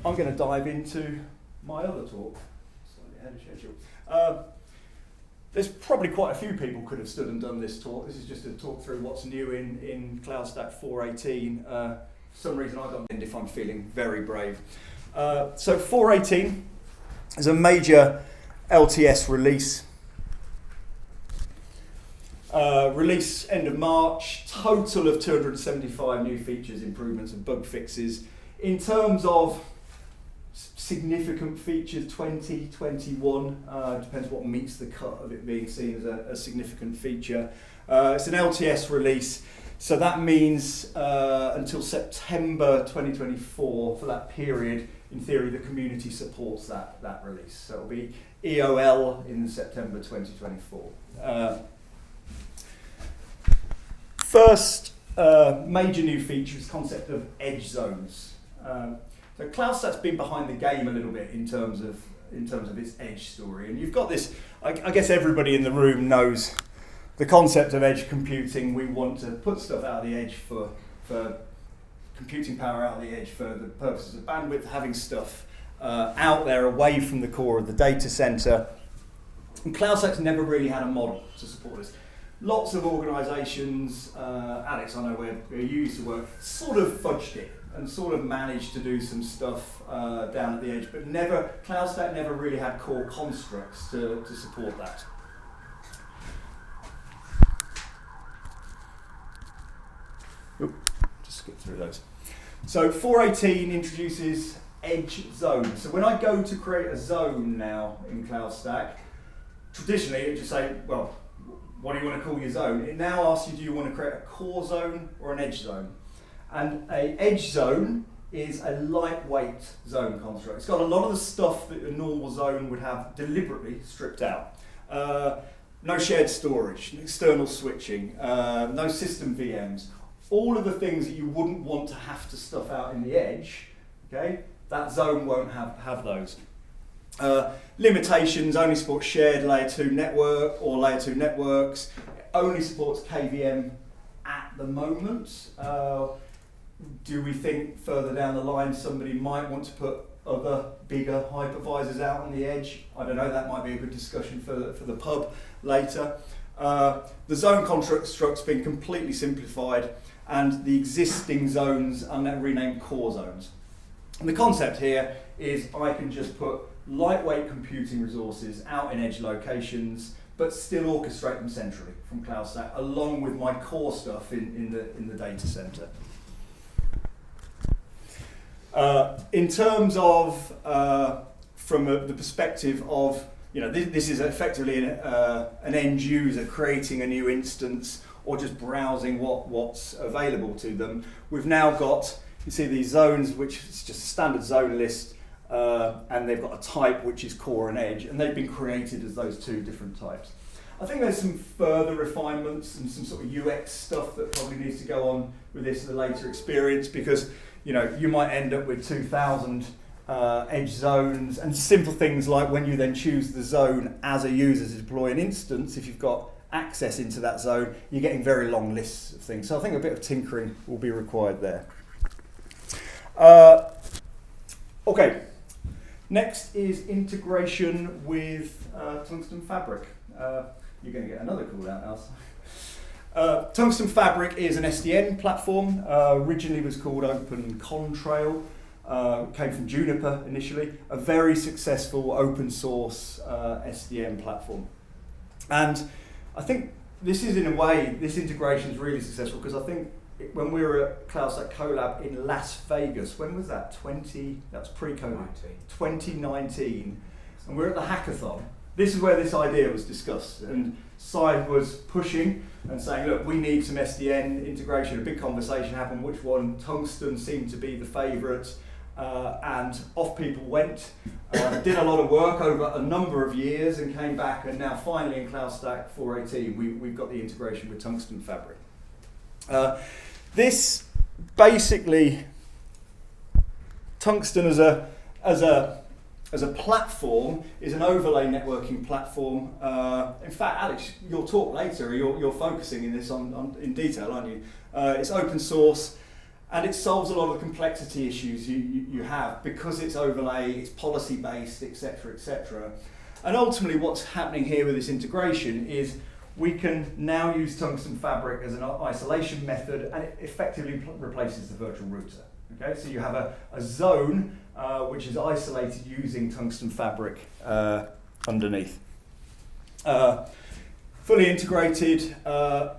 I'm going to dive into my other talk, slightly ahead of schedule. There's probably quite a few people could have stood and done this talk. This is just a talk through what's new in CloudStack 4.18. For some reason I got if I'm feeling very brave. So 4.18 is a major LTS release. Release end of March, total of 275 new features, improvements and bug fixes. In terms of significant features, 20, 21, depends what meets the cut of it being seen as a significant feature. It's an LTS release, so that means until September 2024, for that period, in theory, the community supports that release. So it'll be EOL in September 2024. First major new feature is concept of edge zones. So CloudStack's been behind the game a little bit in terms of its edge story, and you've got this. I guess everybody in the room knows the concept of edge computing. We want to put stuff out of the edge for computing power out of the edge for the purposes of bandwidth, having stuff out there away from the core of the data center. And CloudStack's never really had a model to support this. Lots of organisations, Alex, I know where you used to work, sort of fudged it and sort of managed to do some stuff down at the edge, but CloudStack never really had core constructs to support that. Just skip through those. So 4.18 introduces edge zones. So when I go to create a zone now in CloudStack, traditionally it would just say, well, what do you want to call your zone? It now asks you, do you want to create a core zone or an edge zone? And an edge zone is a lightweight zone construct. It's got a lot of the stuff that a normal zone would have deliberately stripped out. No shared storage, external switching, no system VMs. All of the things that you wouldn't want to have to stuff out in the edge, okay? That zone won't have those. Limitations: only supports shared layer 2 network or layer 2 networks. It only supports KVM at the moment. Do we think further down the line somebody might want to put other bigger hypervisors out on the edge? I don't know, that might be a good discussion for the pub later. The zone construct's been completely simplified, and the existing zones are now renamed core zones. And the concept here is I can just put lightweight computing resources out in edge locations, but still orchestrate them centrally from CloudStack, along with my core stuff in the data center. In terms of, from the perspective of, this is effectively an end user creating a new instance or just browsing what's available to them. We've now got, you see these zones, which is just a standard zone list, and they've got a type which is core and edge, and they've been created as those two different types. I think there's some further refinements and some sort of UX stuff that probably needs to go on with this in the later experience, because you might end up with 2,000 edge zones, and simple things like when you then choose the zone as a user to deploy an instance, if you've got access into that zone, you're getting very long lists of things. So I think a bit of tinkering will be required there. Okay, next is integration with Tungsten Fabric. You're going to get another call out, Elsa. Tungsten Fabric is an SDN platform. Originally was called Open Contrail. Came from Juniper initially. A very successful open source SDN platform. And I think this is, in a way, this integration is really successful, because I think when we were at CloudStack Collab in Las Vegas, when was that? That's pre-COVID. 2019. And we're at the hackathon. This is where this idea was discussed, and Cy was pushing and saying, look, we need some SDN integration. A big conversation happened, which one? Tungsten seemed to be the favourite, and off people went, did a lot of work over a number of years and came back, and now finally in CloudStack 4.18 we've got the integration with Tungsten Fabric. This basically, Tungsten as a platform is an overlay networking platform. In fact, Alex, you'll talk later. You're focusing in this in detail, aren't you? It's open source, And it solves a lot of the complexity issues you have because it's overlay, it's policy based, etc., etc. And ultimately what's happening here with this integration is we can now use Tungsten Fabric as an isolation method, and it effectively replaces the virtual router. Okay, so you have a zone which is isolated using Tungsten Fabric underneath. Fully integrated.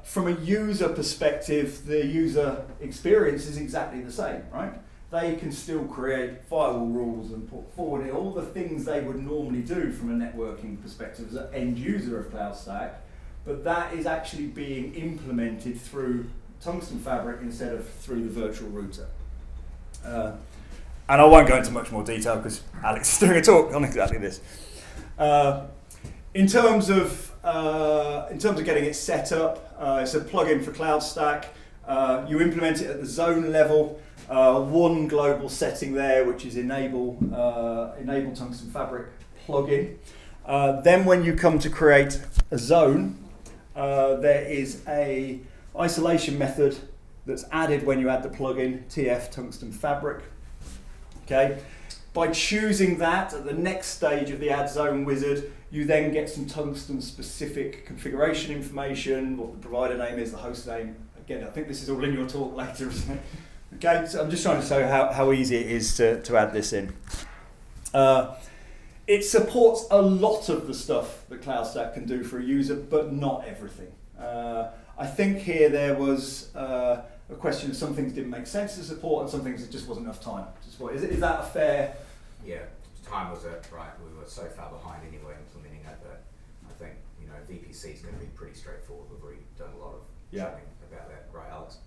From a user perspective, the user experience is exactly the same, right? They can still create firewall rules and put forward all the things they would normally do from a networking perspective as an end user of CloudStack, but that is actually being implemented through Tungsten Fabric instead of through the virtual router. And I won't go into much more detail because Alex is doing a talk on exactly this. In terms of getting it set up, it's a plugin for CloudStack. You implement it at the zone level. One global setting there, which is enable Tungsten Fabric plugin. Then when you come to create a zone, there is a isolation method that's added when you add the plugin, TF Tungsten Fabric. Okay. By choosing that at the next stage of the add zone wizard, you then get some Tungsten specific configuration information, what the provider name is, the host name. Again, I think this is all in your talk later, isn't it? Okay, so I'm just trying to show how easy it is to add this in. It supports a lot of the stuff that CloudStack can do for a user, but not everything. I think here there was a question of some things didn't make sense to support and some things it just wasn't enough time to support. Is that a fair? Yeah, time was right. We were so far behind anyway implementing it that I think VPC is going to be pretty straightforward. We've already done a lot of training about that, right, Alex?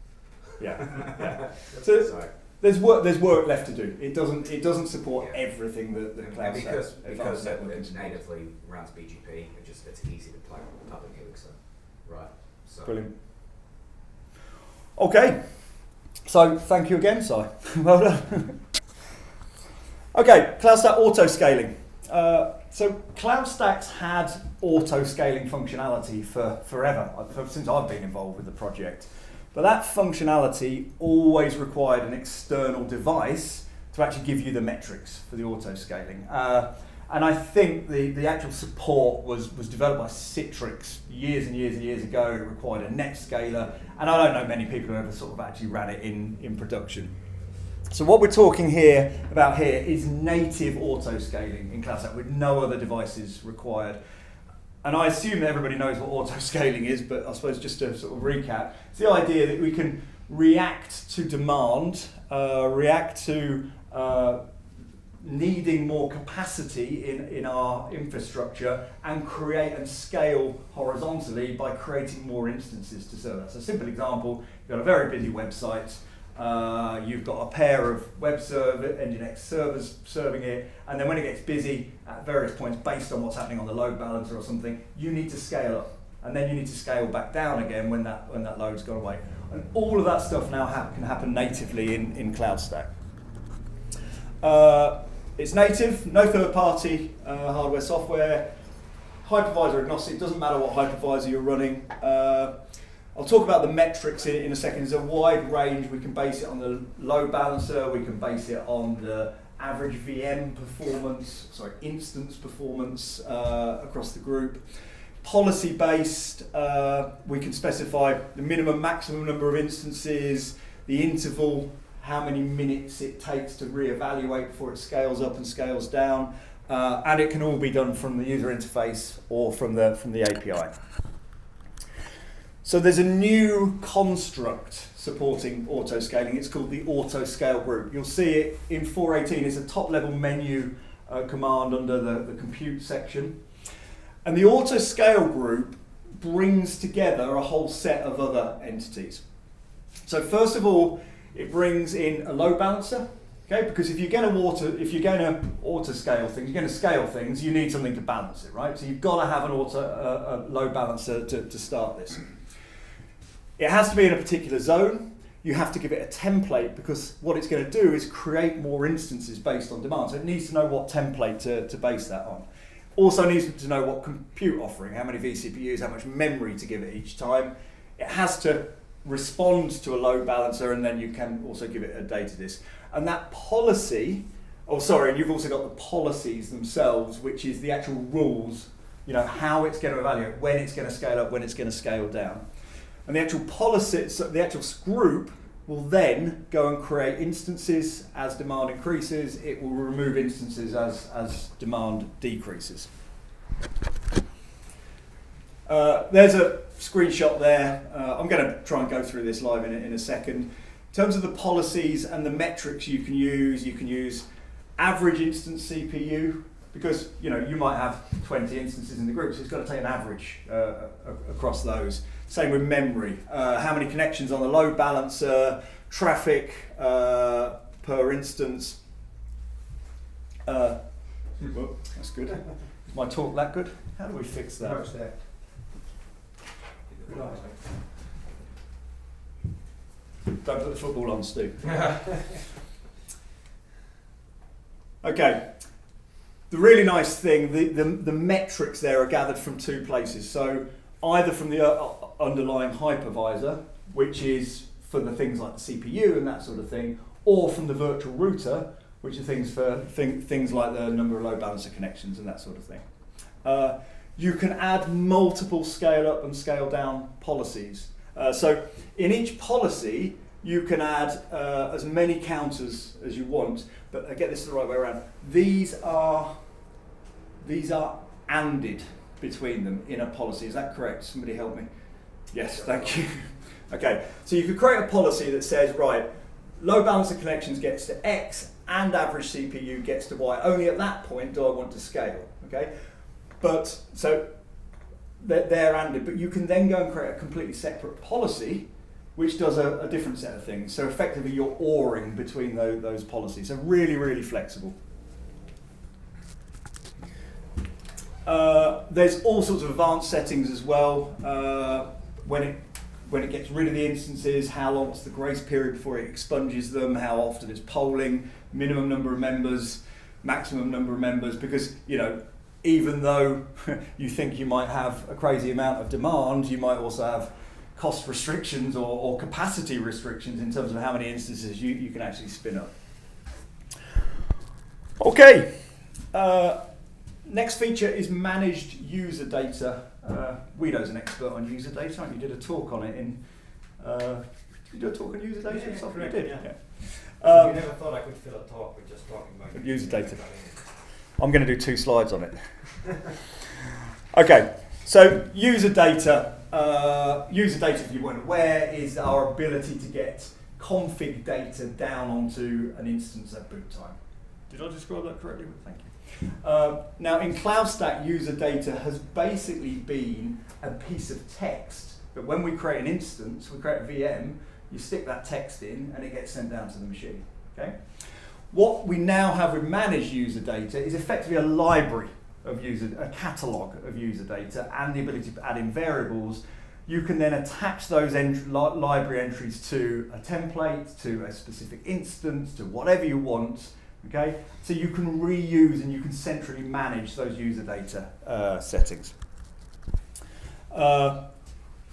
Yeah. So there's work left to do. It doesn't support everything that CloudStack because it natively runs BGP. It's easy to plug public Elixir, right? So. Brilliant. Okay, so thank you again, Si. Well done. Okay, CloudStack auto-scaling. So CloudStack's had auto-scaling functionality for forever, since I've been involved with the project. But that functionality always required an external device to actually give you the metrics for the auto-scaling. And I think the actual support was developed by Citrix years and years and years ago. It required a NetScaler, and I don't know many people who ever sort of actually ran it in production. So what we're talking about here is native auto-scaling in CloudStack with no other devices required. And I assume that everybody knows what auto-scaling is, but I suppose just to sort of recap, it's the idea that we can react to demand, react to needing more capacity in our infrastructure and create and scale horizontally by creating more instances to serve that. So a simple example, you've got a very busy website, you've got a pair of web server, Nginx servers serving it, and then when it gets busy at various points based on what's happening on the load balancer or something, you need to scale up. And then you need to scale back down again when that load's gone away. And all of that stuff now can happen natively in CloudStack. It's native, no third-party hardware, software, hypervisor agnostic, doesn't matter what hypervisor you're running. I'll talk about the metrics in a second. There's a wide range. We can base it on the load balancer, we can base it on the average VM performance, instance performance across the group. Policy-based, we can specify the minimum, maximum number of instances, the interval, how many minutes it takes to reevaluate before it scales up and scales down, and it can all be done from the user interface or from the API. So there's a new construct supporting auto-scaling. It's called the auto-scale group. You'll see it in 4.18. It's a top-level menu command under the compute section. And the auto-scale group brings together a whole set of other entities. So first of all, it brings in a load balancer, okay? Because if you're going to auto-scale things, you're going to scale things, you need something to balance it, right? So you've got to have a load balancer to start this. It has to be in a particular zone. You have to give it a template because what it's going to do is create more instances based on demand. So it needs to know what template to base that on. Also needs to know what compute offering, how many vCPUs, how much memory to give it each time. It has to respond to a load balancer, and then you can also give it a data disk. And that policy, and you've also got the policies themselves, which is the actual rules, how it's going to evaluate, when it's going to scale up, when it's going to scale down. And the actual policy, so the actual group will then go and create instances as demand increases. It will remove instances as demand decreases. There's a screenshot there. I'm going to try and go through this live in a second. In terms of the policies and the metrics you can use average instance CPU, because you might have 20 instances in the group, so it's got to take an average across those. Same with memory. How many connections on the load balancer, traffic per instance. Well, that's good. Is my talk that good? How do we fix that? Don't put the football on, Steve. Okay. The really nice thing, the metrics there are gathered from two places. So either from the underlying hypervisor, which is for the things like the CPU and that sort of thing, or from the virtual router, which are things for things like the number of load balancer connections and that sort of thing. You can add multiple scale up and scale down policies. So in each policy, you can add as many counters as you want, but get this the right way around. These are ANDed between them in a policy. Is that correct? Somebody help me. Yes, thank you. Okay, so you could create a policy that says, right, load balancer connections gets to X and average CPU gets to Y. Only at that point do I want to scale. Okay, but so they're ANDed, but you can then go and create a completely separate policy which does a different set of things. So effectively you're ORing between those policies. So really, really flexible. There's all sorts of advanced settings as well. When it gets rid of the instances, how long's the grace period before it expunges them, how often it's polling, minimum number of members, maximum number of members, because even though you think you might have a crazy amount of demand, you might also have cost restrictions or capacity restrictions in terms of how many instances you can actually spin up. Okay, next feature is managed user data. Guido's an expert on user data, and you did a talk on it in. Did you do a talk on user data? Yeah, you did. Yeah. Yeah. You never thought I could fill a talk with just talking about user data. I'm going to do 2 slides on it. Okay, so user data. User data, if you weren't aware, is our ability to get config data down onto an instance at boot time. Did I describe that correctly? Thank you. Now in CloudStack, user data has basically been a piece of text that when we create an instance, we create a VM, you stick that text in and it gets sent down to the machine. Okay? What we now have with managed user data is effectively a library of a catalog of user data and the ability to add in variables. You can then attach those library entries to a template, to a specific instance, to whatever you want. Okay, so you can reuse and you can centrally manage those user data settings.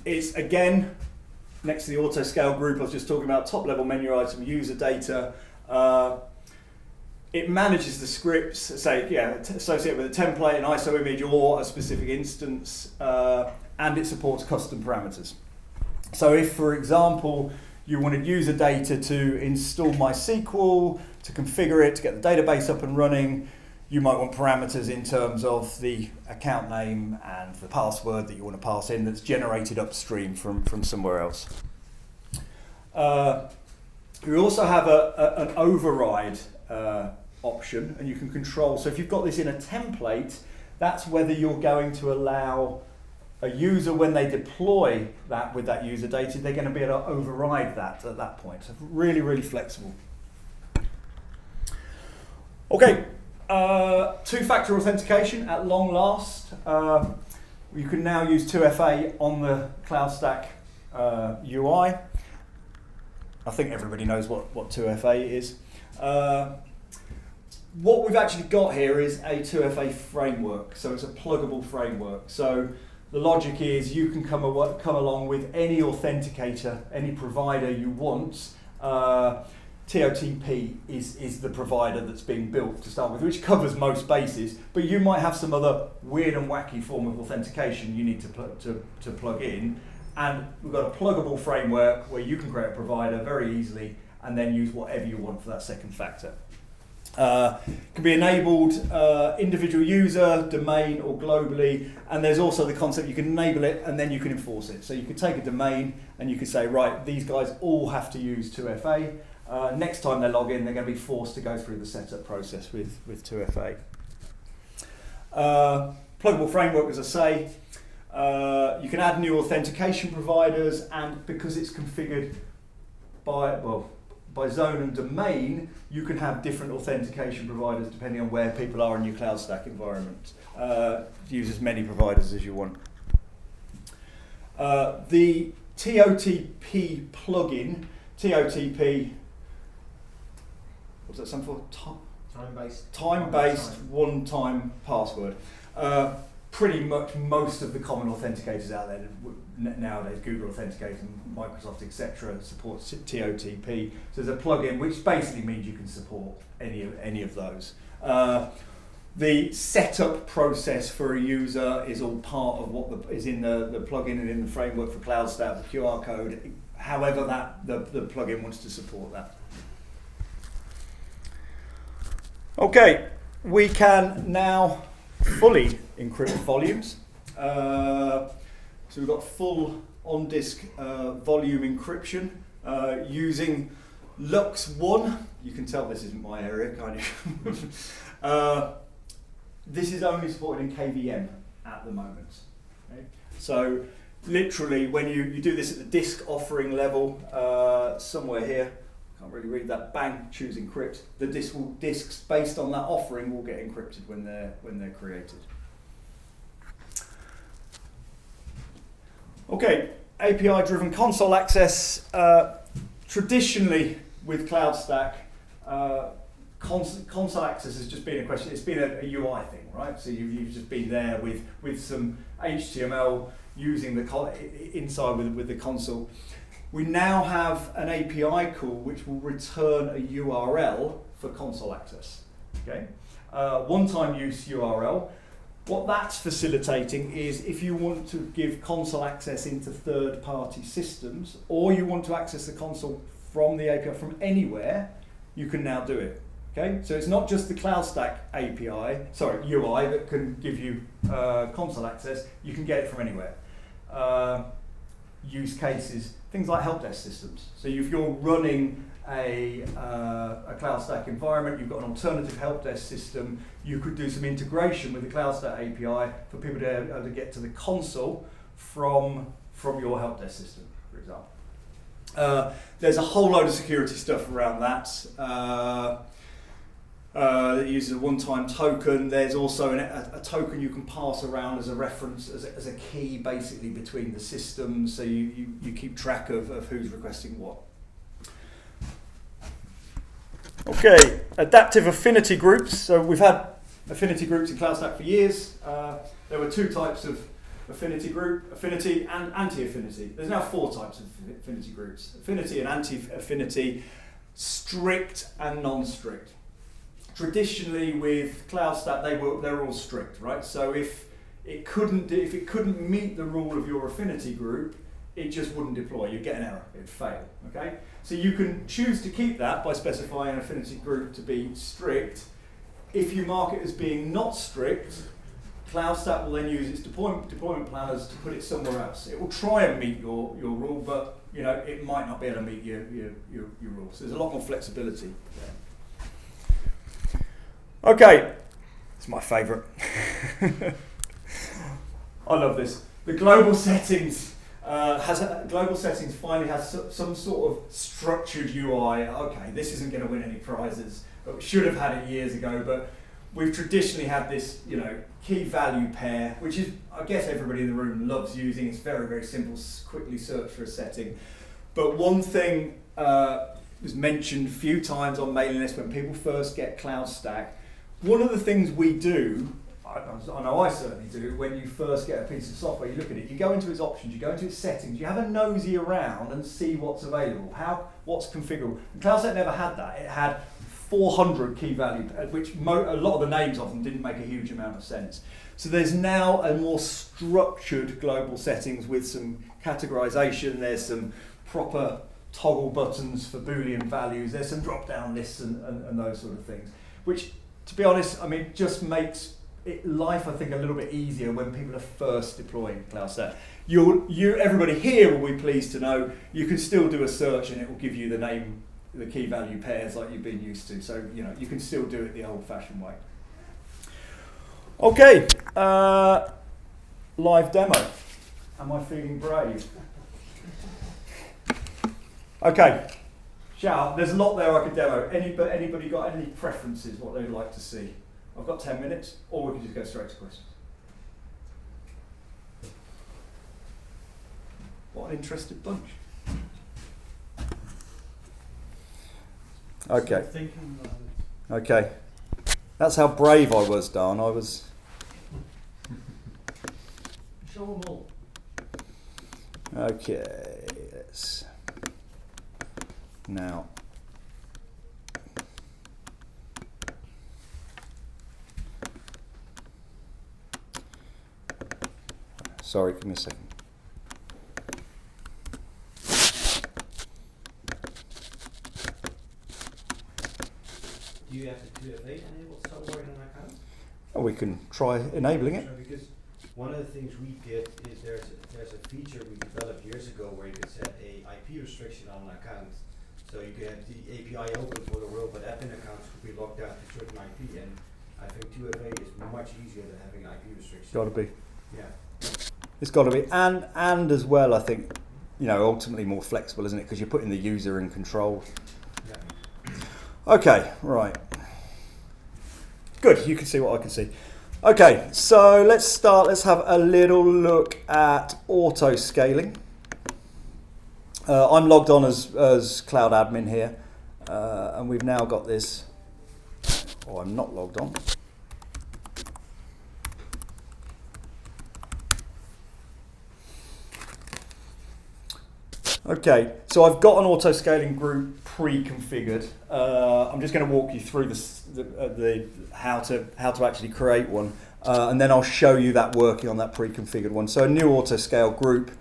It's again next to the autoscale group I was just talking about, top level menu item user data. It manages the scripts, associated with a template, an ISO image, or a specific instance, and it supports custom parameters. So if, for example, you wanted user data to install MySQL, to configure it, to get the database up and running, you might want parameters in terms of the account name and the password that you want to pass in that's generated upstream from somewhere else. We also have an override option, and you can control. So if you've got this in a template, that's whether you're going to allow a user, when they deploy that with that user data, they're going to be able to override that at that point. So really, really flexible. Okay, 2-factor authentication at long last. You can now use 2FA on the CloudStack UI. I think everybody knows what 2FA is. What we've actually got here is a 2FA framework, so it's a pluggable framework. So the logic is you can come along with any authenticator, any provider you want. TOTP is the provider that's being built to start with, which covers most bases, but you might have some other weird and wacky form of authentication you need to plug in, and we've got a pluggable framework where you can create a provider very easily and then use whatever you want for that second factor. Can be enabled individual user, domain, or globally, and there's also the concept you can enable it and then you can enforce it. So you could take a domain and you could say, right, these guys all have to use 2FA. Next time they log in, they're going to be forced to go through the setup process with 2FA. Pluggable framework, as I say, you can add new authentication providers, and because it's configured by zone and domain, you can have different authentication providers depending on where people are in your CloudStack environment. Use as many providers as you want. The TOTP plugin, TOTP, what's that stand for? Time-based one-time password. Pretty much most of the common authenticators out there nowadays, Google Authenticate and Microsoft, etc., supports TOTP. So there's a plugin which basically means you can support any of those. The setup process for a user is all part of what is in the plugin and in the framework for CloudStack, the QR code, however the plugin wants to support that. Okay, we can now fully encrypt volumes. So we've got full on-disk volume encryption using Lux 1. You can tell this isn't my area, can't you? This is only supported in KVM at the moment. Okay? So literally when you do this at the disk offering level, somewhere here, can't really read that, bang, choose encrypt. The disks based on that offering will get encrypted when they're created. Okay, API-driven console access. Traditionally with CloudStack, console access has just been a question. It's been a UI thing, right? So you've just been there with some HTML using the inside with the console. We now have an API call which will return a URL for console access. Okay, one-time use URL. What that's facilitating is if you want to give console access into third-party systems, or you want to access the console from the API from anywhere, you can now do it. Okay, so it's not just the CloudStack UI that can give you console access. You can get it from anywhere. Use cases, things like help desk systems. So if you're running a CloudStack environment, you've got an alternative help desk system, you could do some integration with the CloudStack API for people to be able to get to the console from your help desk system, for example. There's a whole load of security stuff around that. That uses a one-time token. There's also a token you can pass around as a reference, as a key basically between the systems, so you keep track of who's requesting what. Okay, adaptive affinity groups. So we've had affinity groups in CloudStack for years. There were two types of affinity group, affinity and anti-affinity. There's now 4 types of affinity groups. Affinity and anti-affinity, strict and non-strict. Traditionally with CloudStack, they were all strict, right? So if it couldn't meet the rule of your affinity group, it just wouldn't deploy. You'd get an error, it'd fail. Okay? So you can choose to keep that by specifying an affinity group to be strict. If you mark it as being not strict, CloudStack will then use its deployment planners to put it somewhere else. It will try and meet your rule, but it might not be able to meet your rule. So there's a lot more flexibility there. Okay, it's my favourite. I love this. The global settings finally has some sort of structured UI. Okay, this isn't going to win any prizes, but we should have had it years ago. But we've traditionally had this, key value pair, which is, I guess, everybody in the room loves using. It's very, very simple. Quickly search for a setting. But one thing was mentioned a few times on mailing lists when people first get CloudStack. One of the things we do I know I certainly do, when you first get a piece of software, you look at it, you go into its options, you go into its settings, you have a nosy around and see what's available, what's configurable. And CloudStack never had that. It had 400 key value, which a lot of the names of them didn't make a huge amount of sense. So there's now a more structured global settings with some categorization, there's some proper toggle buttons for Boolean values, there's some drop-down lists and those sort of things, which, to be honest, I mean, just makes life, I think, a little bit easier when people are first deploying CloudStack. Everybody here will be pleased to know you can still do a search and it will give you the name, the key value pairs like you've been used to. So, you know, you can still do it the old-fashioned way. Okay, live demo. Am I feeling brave? Okay, shout out. There's a lot there I could demo. Anybody got any preferences, what they'd like to see? I've got 10 minutes, or we can just go straight to questions. What an interested bunch. Okay. Okay. That's how brave I was, Dan. I was. Show them all. Okay. Let's now. Sorry, give me a second. Do you have the 2FA enabled somewhere in an account? Oh, we can try enabling it. Because one of the things we did is there's a feature we developed years ago where you could set a IP restriction on an account. So you could have the API open for the world, but admin accounts could be locked down to certain IP, and I think 2FA is much easier than having IP restrictions. Got to be. Yeah. It's got to be, and as well, I think, you know, ultimately more flexible, isn't it? Because you're putting the user in control. Yeah. Okay, right. Good, you can see what I can see. Okay, so let's start. Let's have a little look at autoscaling. I'm logged on as cloud admin here, and we've now got this. Oh, I'm not logged on. Okay, so I've got an auto-scaling group pre-configured. I'm just going to walk you through the how to actually create one, and then I'll show you that working on that pre-configured one. So a new auto-scale group.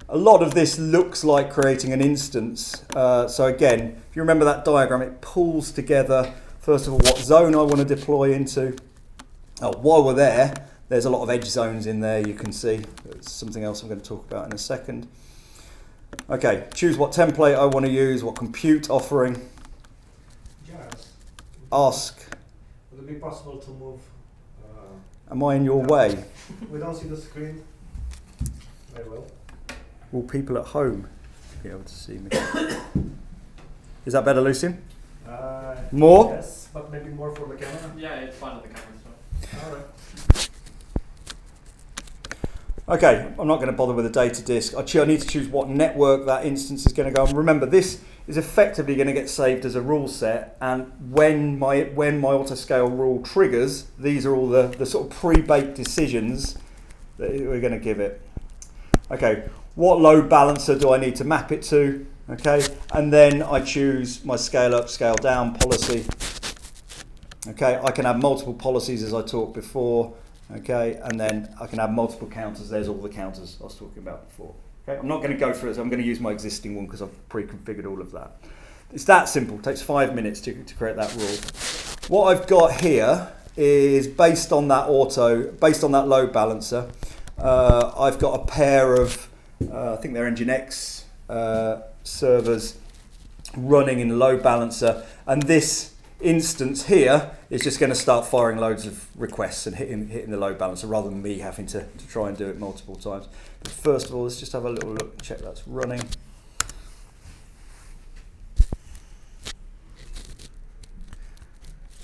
A lot of this looks like creating an instance. So again, if you remember that diagram, it pulls together, first of all, what zone I want to deploy into. While we're there, there's a lot of edge zones in there, you can see. It's something else I'm going to talk about in a second. Okay, choose what template I want to use, what compute offering. Giles, Ask. would it be possible to move? Am I in your way? We don't see the screen very well. Will people at home be able to see me? Is that better, Lucian? More? Yes, but maybe more for the camera. Yeah, it's fine on the camera. So. All right. Okay, I'm not going to bother with a data disk. I need to choose what network that instance is going to go on. Remember, this is effectively going to get saved as a rule set, and when my autoscale rule triggers, these are all the sort of pre-baked decisions that we're going to give it. Okay, what load balancer do I need to map it to? Okay, and then I choose my scale up, scale down policy. Okay, I can have multiple policies as I talked before. Okay, and then I can have multiple counters. There's all the counters I was talking about before. Okay, I'm not going to go through it. I'm going to use my existing one because I've pre-configured all of that. It's that simple. It takes 5 minutes to create that rule. What I've got here is based on that load balancer. I've got a pair of, I think they're Nginx servers running in the load balancer, and this instance here is just going to start firing loads of requests and hitting the load balancer rather than me having to try and do it multiple times. But first of all, let's just have a little look and check that's running.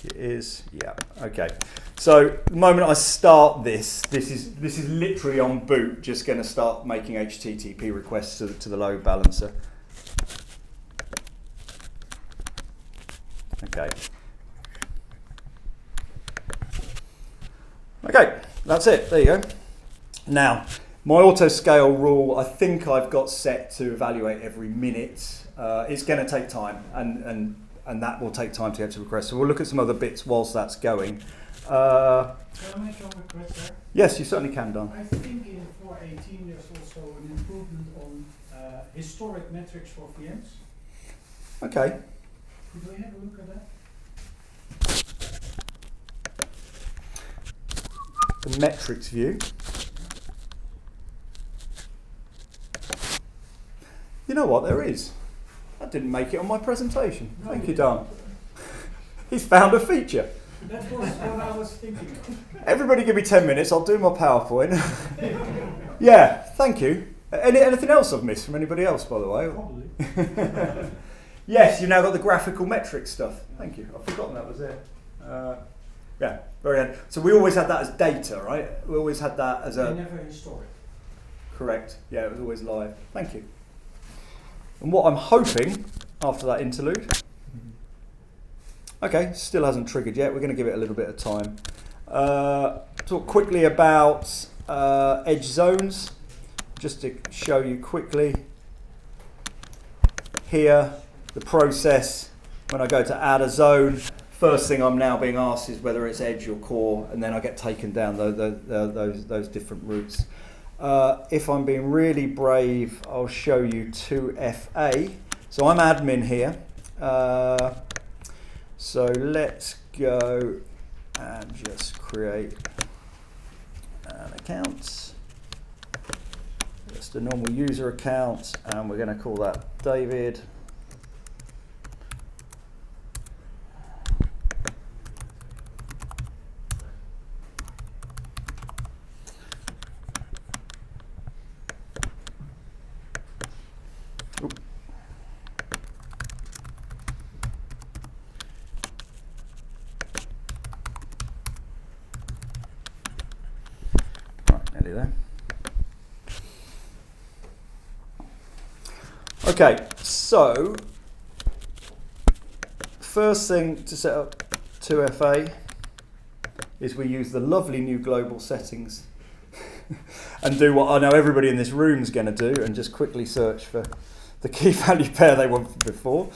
It is, yeah, okay. So the moment I start this is literally on boot, just going to start making HTTP requests to the load balancer. Okay. Okay, that's it. There you go. Now, my auto scale rule, I think I've got set to evaluate every minute. It's going to take time, and that will take time to get to request. So we'll look at some other bits whilst that's going. Can I make a request there? Yes, you certainly can, Don. I think in 4.18 there's also an improvement on historic metrics for VMs. Okay. Could we have a look at that? The metrics view. You know what, there is. I didn't make it on my presentation. Thank you, Don. He's found a feature. That was what I was thinking of. Everybody give me 10 minutes, I'll do my PowerPoint. Yeah, thank you. Anything else I've missed from anybody else, by the way? Probably. Yes, you've now got the graphical metric stuff. Thank you. I've forgotten that was there. Yeah, very good. So we always had that as data, right? We always had that as a... Never historic. Correct. Yeah, it was always live. Thank you. And what I'm hoping, after that interlude... Okay, still hasn't triggered yet. We're going to give it a little bit of time. Talk quickly about edge zones. Just to show you quickly. Here, the process, when I go to add a zone, first thing I'm now being asked is whether it's edge or core, and then I get taken down those different routes. If I'm being really brave, I'll show you 2FA. So I'm admin here. So let's go and just create an account. Just a normal user account, and we're going to call that David. There. Okay, so first thing to set up 2FA is we use the lovely new global settings and do what I know everybody in this room is going to do and just quickly search for the key value pair they want from before.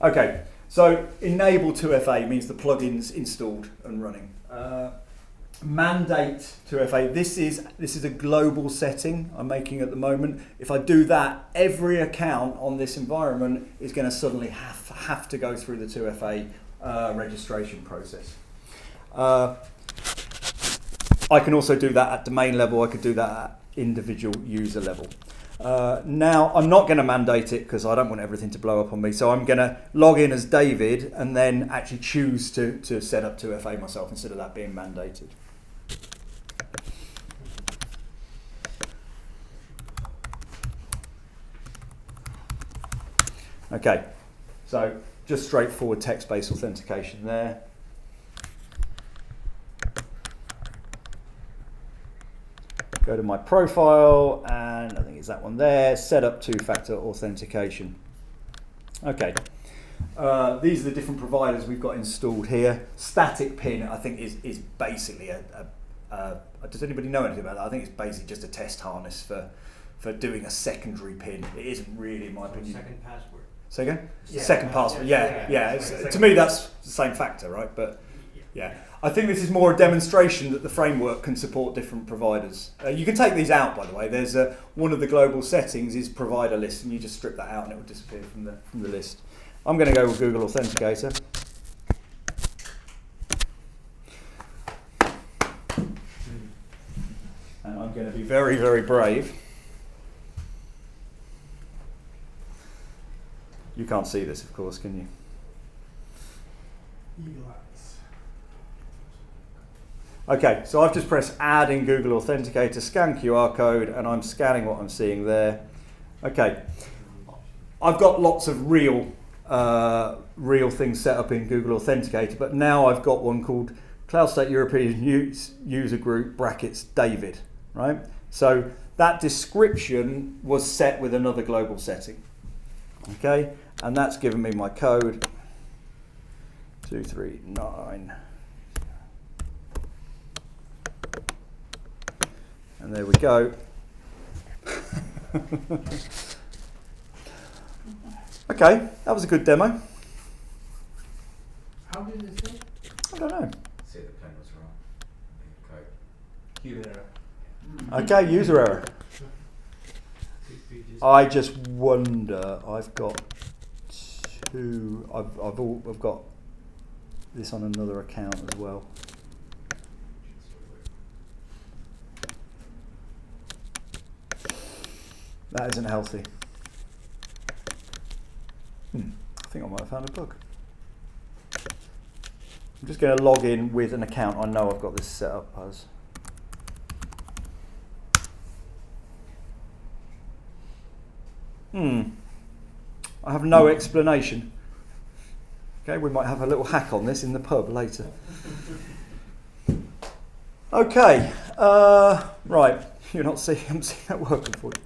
Okay, so enable 2FA means the plugin's installed and running. Mandate 2FA. This is a global setting I'm making at the moment. If I do that, every account on this environment is going to suddenly have to go through the 2FA registration process. I can also do that at domain level. I could do that at individual user level. Now, I'm not going to mandate it because I don't want everything to blow up on me. So I'm going to log in as David and then actually choose to set up 2FA myself instead of that being mandated. Okay, so just straightforward text-based authentication there. Go to my profile, and I think it's that one there, set up two-factor authentication. Okay, these are the different providers we've got installed here. Static pin, I think, is basically does anybody know anything about that? I think it's basically just a test harness for doing a secondary pin. It isn't really, in my opinion. Second password. Say again? Yeah. Second password, yeah. To me, that's the same factor, right? But yeah, I think this is more a demonstration that the framework can support different providers. You can take these out, by the way. There's one of the global settings is provider list, and you just strip that out, and it will disappear from the list. I'm going to go with Google Authenticator. And I'm going to be very, very brave. You can't see this, of course, can you? Eagle eyes. Okay, so I've just pressed add in Google Authenticator, scan QR code, and I'm scanning what I'm seeing there. Okay, I've got lots of real things set up in Google Authenticator, but now I've got one called CloudStack European User Group brackets David, right? So that description was set with another global setting. Okay, and that's given me my code 239. And there we go. Okay, that was a good demo. How did it say? I don't know. Said the pen was wrong. Code. Human error. Okay, user error. I just wonder. I've got two. I've got this on another account as well. That isn't healthy. I think I might have found a bug. I'm just going to log in with an account I know I've got this set up as. I have no explanation. Okay, we might have a little hack on this in the pub later. Okay, right. You're not seeing, I'm seeing that working for you.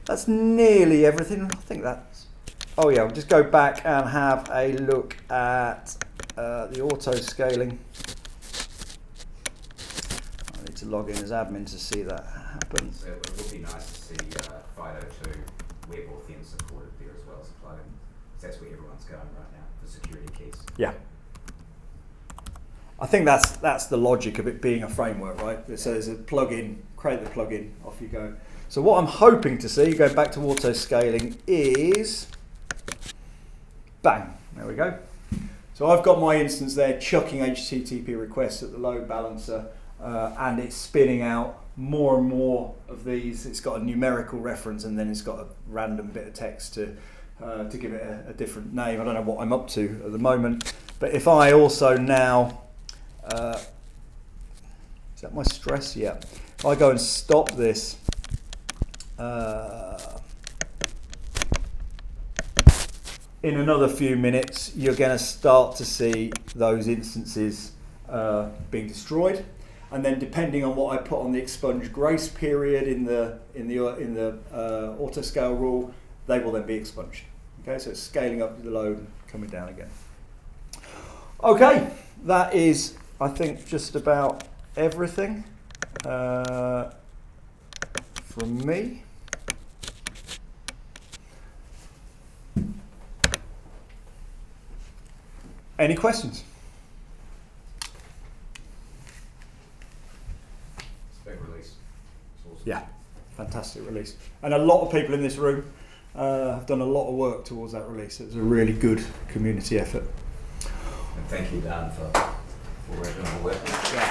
That's nearly everything. I think that's. Oh yeah, we'll just go back and have a look at the auto scaling. I need to log in as admin to see that happen. So it would be nice to see FIDO2 web authn supported there as well as a plugin. That's where everyone's going right now for security keys. Yeah. I think that's the logic of it being a framework, right? It says a plugin, create the plugin, off you go. So what I'm hoping to see, going back to auto scaling, is bang, there we go. So I've got my instance there chucking HTTP requests at the load balancer, and it's spinning out more and more of these. It's got a numerical reference, and then it's got a random bit of text to give it a different name. I don't know what I'm up to at the moment, but if I also now, is that my stress? Yeah. If I go and stop this, in another few minutes, you're going to start to see those instances being destroyed, and then depending on what I put on the expunge grace period in the auto scale rule, they will then be expunged. Okay, so it's scaling up the load and coming down again. Okay, that is, I think, just about everything from me. Any questions? It's a big release. It's awesome. Yeah, fantastic release. And a lot of people in this room have done a lot of work towards that release. It was a really good community effort. And thank you, Dan, for doing the work. Yeah.